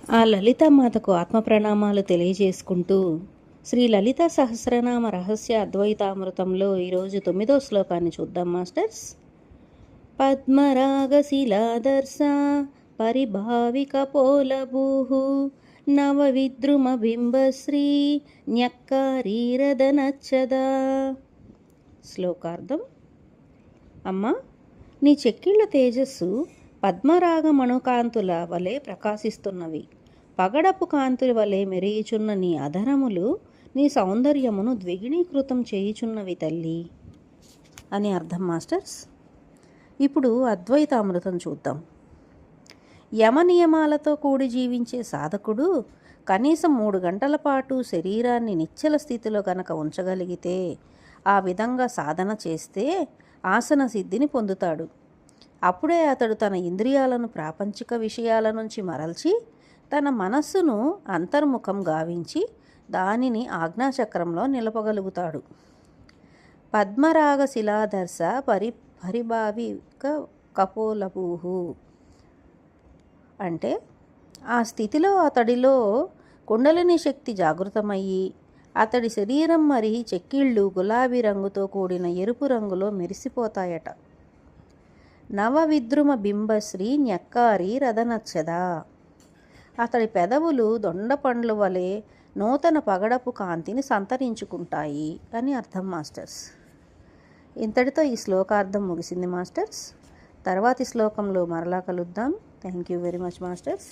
ఆ లలితామాతకు ఆత్మ ప్రణామాలు తెలియజేసుకుంటూ శ్రీ లలిత సహస్రనామ రహస్య అద్వైతామృతంలో ఈరోజు 9వ శ్లోకాన్ని చూద్దాం మాస్టర్స్. పద్మరాగశిలాదర్శ పరిభావిక పోలభూ నవ విద్రుమ బింబశ్రీ న్యక్కారీరదనచ్చదా. శ్లోకార్థం. అమ్మా, నీ చెక్కిళ్ళ తేజస్సు పద్మరాగ మణుకాంతుల వలె ప్రకాశిస్తున్నవి. పగడపు కాంతుల వలె మెరియుచున్న నీ అధరములు నీ సౌందర్యమును ద్విగుణీకృతం చేయుచున్నవి తల్లి అని అర్థం మాస్టర్స్. ఇప్పుడు అద్వైతామృతం చూద్దాం. యమ నియమాలతో కూడి జీవించే సాధకుడు కనీసం 3 గంటల పాటు శరీరాన్ని నిశ్చల స్థితిలో గనక ఉంచగలిగితే, ఆ విధంగా సాధన చేస్తే ఆసన సిద్ధిని పొందుతాడు. అప్పుడే అతడు తన ఇంద్రియాలను ప్రాపంచిక విషయాల నుంచి మరల్చి తన మనస్సును అంతర్ముఖం గావించి దానిని ఆజ్ఞాచక్రంలో నిలపగలుగుతాడు. పద్మరాగ శిలాదర్శ పరిభావిక కపోలభూ అంటే ఆ స్థితిలో అతడిలో కుండలిని శక్తి జాగృతమయ్యి అతడి శరీరం మరి చెక్కిళ్ళు గులాబీ రంగుతో కూడిన ఎరుపు రంగులో మెరిసిపోతాయట. నవ విద్రుమ బింబశ్రీ న్యక్కారి రదనచ్చదా. అతడి పెదవులు దొండపండ్ల వలె నూతన పగడపు కాంతిని సంతరించుకుంటాయి అని అర్థం మాస్టర్స్. ఇంతటితో ఈ శ్లోకార్థం ముగిసింది మాస్టర్స్. తర్వాతి శ్లోకంలో మరలా కలుద్దాం. Thank you very much masters.